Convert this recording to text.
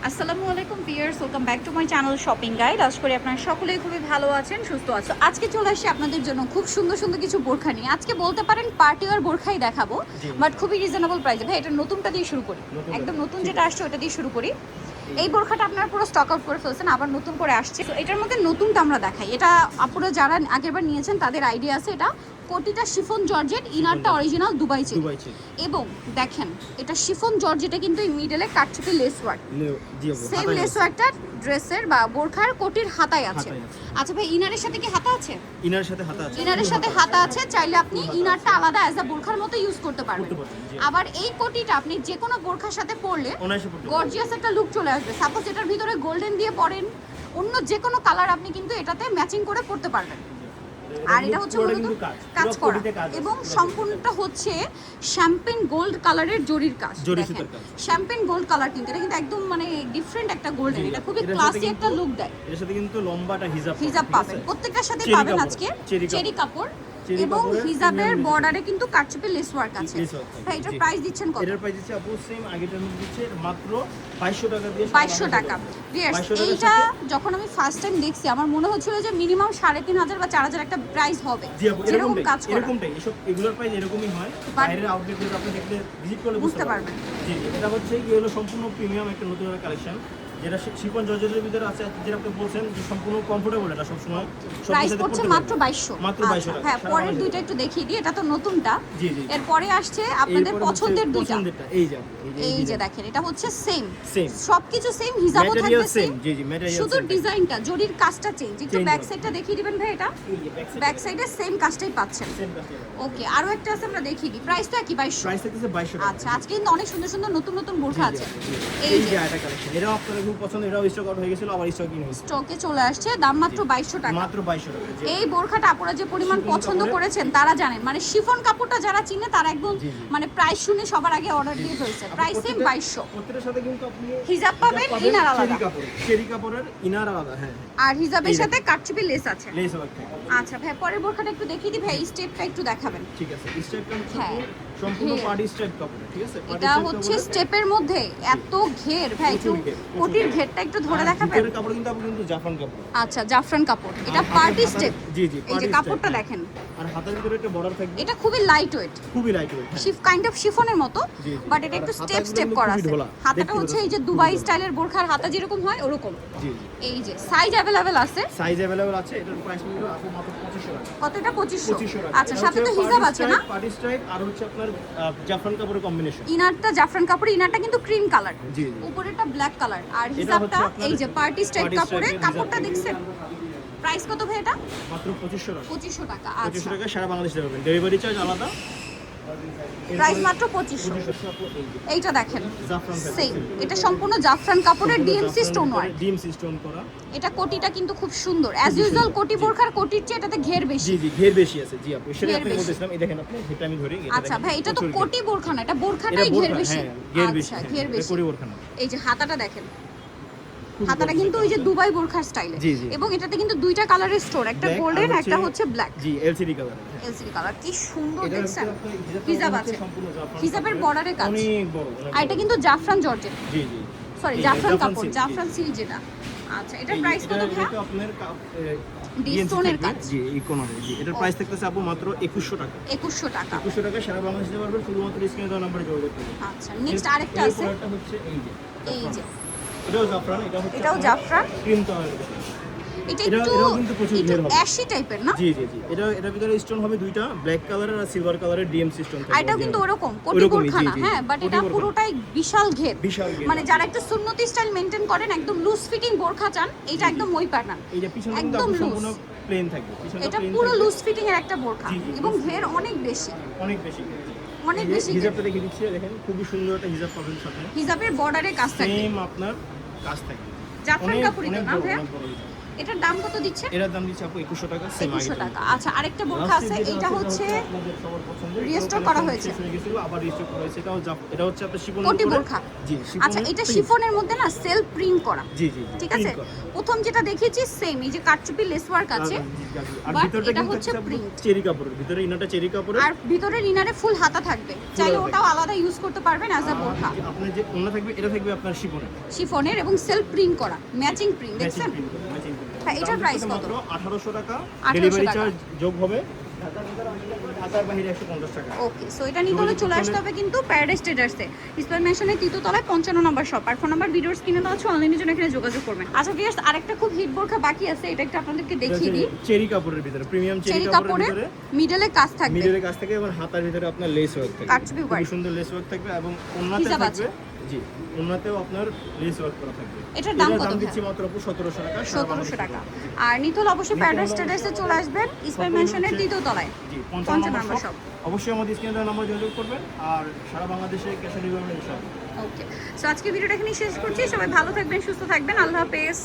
আসসালামু আলাইকুম viewers, welcome back to my channel shopping guide. আশা করি আপনারা সকলেই খুবই ভালো আছেন, সুস্থ আছেন। আজকে চলে আসছি আপনাদের জন্য খুব সুন্দর সুন্দর কিছু বোরখা নিয়ে। আজকে বলতে পারেন পার্টি ওয়্যার বোরখাই দেখাবো, বাট খুবই রিজনেবল প্রাইসে। ভাই এটা নতুনটা দিয়ে শুরু করি, একদম নতুন যেটা আসছে ওটা দিয়ে শুরু করি। এই বোরখাটা আপনারা পুরো স্টক আউট করে ফেলছেন, আবার নতুন করে আসছে। তো এটার মধ্যে নতুনটা আমরা দেখাই। এটা আপুরা যারা আগেরবার নিয়েছেন তাদের আইডিয়া আছে। এটা কোটিটা শিফন জর্জেট, ইনারটা অরিজিনাল দুবাই চেক। এবং দেখেন এটা শিফন জর্জেটে কিন্তু এই মিডলে কাটছুপি লেস ওয়ার্ক, সেম লেস ওয়ার্কটা ড্রেসের বা বোরখার কোটির হাতায় আছে। আচ্ছা ভাই, ইনারের সাথে কি হাতা আছে? ইনারের সাথে হাতা আছে। ইনারের সাথে হাতা আছে, চাইলে আপনি ইনারটা আলাদা অ্যাজ আ বোরখার মতো ইউজ করতে পারবেন। আবার এই কোটিটা আপনি যে কোনো বোরখার সাথে পরলে গর্জিয়াস একটা লুক চলে আসবে। সাপোজ এটার ভিতরে গোল্ডেন দিয়ে পরেন, অন্য যে কোনো কালার আপনি কিন্তু এটাতে ম্যাচিং করে পরতে পারবেন। আর এটা হচ্ছে কাজ করা এবং সম্পূর্ণটা হচ্ছে শ্যাম্পেন গোল্ড কালারের জরির কাজ। শ্যাম্পেন গোল্ড কালার কিন্তু এটা কিন্তু একদম মানে ডিফারেন্ট একটা গোল্ডেন, এটা খুবই ক্লাসি একটা লুক দেয়। এর সাথে কিন্তু লম্বাটা হিজাব পাবেন, প্রত্যেকটার সাথে পাবেন আজকে চেরি কাপড় এবং হিজাবের বর্ডারে কিন্তু কাটছুপি লেস ওয়ার্ক আছে। ভাই এটার প্রাইস দিচ্ছেন কত? এটার প্রাইস দিচ্ছে আপু সেম আগেটার মধ্যে দিচ্ছে মাত্র 2200 টাকা দিয়ে। 2200 টাকা। এইটা যখন আমি ফার্স্ট টাইম দেখছি আমার মনে হচ্ছিল যে মিনিমাম 3500 বা 4000 একটা প্রাইস হবে, যেরকম কাজ করা। এরকমটাই এগুলোর প্রাইস এরকমই হয়। বাইরের আউটলেটগুলো আপনি দেখলে ভিজিট করলে বুঝতে পারবেন। জি এটা হচ্ছে কি হলো সম্পূর্ণ প্রিমিয়াম একটা নতুন কালেকশন, যেটা শিফন জর্জেটের ভিতরে আছে, যেটা আপনি বলছেন যে সম্পূর্ণ কমফোর্টেবল। এটা সব সময় প্রাইস পড়ছে মাত্র 2200। মাত্র 2200 টাকা। হ্যাঁ, পরের দুইটা একটু দেখিয়ে দিই। এটা তো নতুনটা। জি জি। এরপরে আসছে আপনাদের পছন্দের দুইটা। এই যে দেখেন এটা হচ্ছে সেম সবকিছু সেম, হিজাবও থাকবে সেম। জি জি, ম্যাটেরিয়াল শুধু ডিজাইনটা জরির কাজটা চেঞ্জ। একটু ব্যাক সাইডটা দেখিয়ে দিবেন ভাই। এটা ব্যাক সাইডে সেম কাজটাই পাচ্ছেন। ওকে, আরো একটা আছে আমরা দেখিয়ে দিই। প্রাইসটা কি 2200? প্রাইস থাকছে 2200 টাকা। আচ্ছা, আজকে কিন্তু অনেক সুন্দর সুন্দর নতুন নতুন বোরখা আছে। এই যে এটা কালেকশন, এটাও আপনাদের খুব পছন্দ। এটাও স্টক আউট হয়ে গেছিল, আবার স্টক ইন হয়েছে, স্টকে চলে আসছে। দাম মাত্র 2200 টাকা। মাত্র 2200 টাকা। এই বোরখাটা আপনারা যে পরিমাণ পছন্দ করেছেন তারা জানেন, মানে শিফন কাপড়টা যারা চিনে তারা একদম মানে প্রাইস শুনে সবার আগে অর্ডার দিয়ে ফেলছে। Price same 2200। প্রত্যেকটার সাথে কিন্তু আপনি হিজাব পাবেন, ইনার আলাদা, চেরি কাপড়ের ইনার আলাদা। হ্যাঁ, আর হিজাবের সাথে কাটছুপি লেস আছে। Less work. আচ্ছা ভাই, পরের বোরখাটা একটু দেখিয়ে দিই ভাই। এই স্টেপটা একটু দেখাবেন। ঠিক আছে, স্টেপটা হচ্ছে সম্পূর্ণ পার্টি স্টেপ কাপড়। ঠিক আছে, এটা হচ্ছে স্টেপের মধ্যে এত ঘের। ভাই একটু কোটির ঘেরটা একটু ধরে দেখাবেন। ভিতরের কাপড় কিন্তু আপনি কিন্তু জাফরান কাপড়। আচ্ছা, জাফরান কাপড়। এটা পার্টি স্টেপ। জি জি, এই যে কাপড়টা দেখেন, আর হাতের ভিতরে একটা বর্ডার থাকবে। এটা খুবই লাইট ওয়েট, খুবই লাইট ওয়েট, কাইন্ড অফ শিফনের মতো, বাট এটা একটু স্টেপ করা আছে। হাতাটা হচ্ছে এই যে দুবাই স্টাইলের বোরখার হাতা যেরকম হয় ওরকম। জি জি। এই যে সাইজ अवेलेबल আছে। সাইজ अवेलेबल আছে। এটার প্রাইস হলো আপু মাত্র 2500 টাকা। কত এটা? 2500 টাকা। আচ্ছা, সাথে তো হিজাব আছে না? পার্টি স্টাইপ আর হচ্ছে আপনার জাফরান কাপড়ের কম্বিনেশন। ইনারটা জাফরান কাপড়, ইনারটা কিন্তু ক্রিম কালার, জি। উপরেরটা ব্ল্যাক কালার, আর হিজাবটা এই যে পার্টি স্টাইপ কাপড়ে। কাপড়টা দেখছেন? প্রাইস কত ভাই এটা? মাত্র 2500 টাকা। 2500 টাকা। 2500 আচ্ছা, টাকা সারা বাংলাদেশে পাবেন, ডেলিভারি চার্জ আলাদা। প্রাইস মাত্র 2500। এইটা দেখেন জাফরান সেম, এটা সম্পূর্ণ জাফরান কাপড়ের DMC stone work. DMC stone করা। এটা কোটিটা কিন্তু খুব সুন্দর। অ্যাজ ইউজুয়াল কোটি বোরখার কোটির চেয়ে এটাতে ঘের বেশি। জি জি, ঘের বেশি আছে। জি আপু, সেটা আপনি বলতেছিলাম। এই দেখেন আপনি, এটা আমি ধরি। আচ্ছা ভাই, এটা তো কোটি বোরখা না, এটা বোরখাটাই ঘের বেশি। ঘের বেশি, আচ্ছা, ঘের বেশি। কোটি বোরখা না। এই যে হাতাটা দেখেন, হাতাটা কিন্তু ওই যে দুবাই বোরখার স্টাইলে। জি জি। এবং এটাতে কিন্তু দুইটা কালারের স্টোন, একটা গোল্ডেন, একটা হচ্ছে ব্ল্যাক। জি, এলসিডি কালার। এলসিডি কালার কি সুন্দর এটা দেখছেন। হিজাব হিজাব আছে, হিজাবের বর্ডারে কাজ অনেক বড়। আর এটা কিন্তু জাফরান জর্জেট। জি জি, সরি জাফরান কাপড়, জাফরান সিল্ক যেটা। আচ্ছা, এটার প্রাইস কত ভাই? এটা আপনার ডিসটোনের কাজ। জি, এই কোণারে। জি, এটার প্রাইস থাকতেছে আপু মাত্র 2100 টাকা। 2100 টাকা। 2100 টাকা সারা বাংলাদেশে দিতে পারবেন, শুধুমাত্র স্ক্রিনে দেওয়া নম্বরে যোগাযোগ করুন। আচ্ছা, নেক্সট আরেকটা আছে। এটা হচ্ছে এই যে এটাও জাফরান। এটাও জাফরান, ক্রিম কালার। এটা একটু অ্যাশি টাইপের না? জি জি জি। এটার ভিতরে স্টোন হবে দুইটা, ব্ল্যাক কালারের আর সিলভার কালারের ডিএমসি স্টোন থাকবে। এটাও কিন্তু ওরকম কোটি বোরখা না, হ্যাঁ, বাট এটা পুরোটাই বিশাল ঘের। মানে যারা একটু সুন্নতি স্টাইল মেইনটেইন করেন, একদম লুজ ফিটিং বোরখা চান, এটা একদম ওই প্যাটার্ন। এইটা পিছনে কিন্তু সম্পূর্ণ প্লেন থাকবে। এটা পুরো লুজ ফিটিং এর একটা বোরখা এবং ঘের অনেক বেশি। অনেক বেশি। হিজাবটা দেখে দিচ্ছি, দেখেন খুবই সুন্দর একটা হিজাব পাবেন সাথে। হিজাবের বর্ডারে কাজ থাকবে, সেম আপনার কাজ থাকবে। জাফরান কাপড়ই তো না ভাই? এটার দাম কত দিচ্ছে? এটার দাম দিচ্ছে আপু 2100 টাকা, সেম 2100 টাকা। আচ্ছা, আরেকটা বোরখা আছে, এটা হচ্ছে রিস্টোর করা হয়েছে, আবার রিস্টোর করা হয়েছে। এটা হচ্ছে আপনার শিফনের কোটি বোরখা। জি, আচ্ছা, এটা শিফনের মধ্যে না সেলফ প্রিন্ট করা। জি জি, ঠিক আছে। প্রথম যেটা দেখেছি সেম, এই যে কাটচুপি লেস ওয়ার্ক আছে, আর বাট ভিতরটা এটা কিন্তু হচ্ছে প্রিন্ট। চেরি কাপড়ের, ভিতরে ইনারটা চেরি কাপড়ের, আর ভিতরের ইনারে ফুল হাতা থাকবে, চাইলে ওটাও আলাদা ইউজ করতে পারবেন অ্যাজ আ বোরখা। আপনার যে ওন্না থাকবে এটা থাকবে আপনার শিফনের, শিফনের এবং সেলফ প্রিন্ট করা, ম্যাচিং প্রিন্ট, দেখছেন? হ্যাঁ, এটার প্রাইস কত? 1800 টাকা, 1800 ডেলিভারি টাকা। চার্জ যোগ হবে, ঢাকার বাইরে 150 টাকা। ওকে, সো এটা নিতে হলে চলে আসতে হবে কিন্তু প্যারাডাইস ট্রেডার্সে, ইসলাম মেনশনের তৃতীয়তলায় 55 নম্বর শপ। আর ফোন নাম্বার ভিডিওর স্ক্রিনে দেওয়া আছে, অনলাইনের জন্য এখানে যোগাযোগ করবেন। আচ্ছা ভিউয়ার্স, আরেকটা খুব হিট বোরখা বাকি আছে, এটা একটু আপনাদেরকে দেখিয়ে দিই। চেরি কাপড়ের ভিতরে, প্রিমিয়াম চেরি চেরি কাপড়ের কাপড়ে ভিতরে, মিডলে কাজ থাকবে, মিডলের কাছ থেকে এবং হাতার ভিতরে আপনার লেস ওয়ার্ক থাকবে, কাটচুপি খুব ওয়ার্ক। সুন্দর লেস ওয়ার্ক থাকবে এবং ওন্নাতে হিজাব আছে। থাকবে, জি, ওন্নাতেও আপনার লেস ওয়ার্ক করা থাকবে। এটার দাম কত? দিচ্ছি মাত্র 1700 টাকা, 1700 টাকা। আর নিতে হলে অবশ্যই প্যারাডাইস ট্রেডার্সে চলে আসবেন, ইসলাম মেনশনের তৃতীয়তলায় জি, 55 55 নম্বর নম্বর শপ। শপ। অবশ্যই আমাদের স্ক্রিনে দেওয়া নাম্বার যোগাযোগ করবেন, আর সারা বাংলাদেশে ক্যাশ অন ডেলিভারি ইনশাআল্লাহ। ওকে, সো আজকে ভিডিওটা এখানেই শেষ করছি। সবাই ভালো থাকবেন, সুস্থ থাকবেন, আল্লাহ হাফেজ।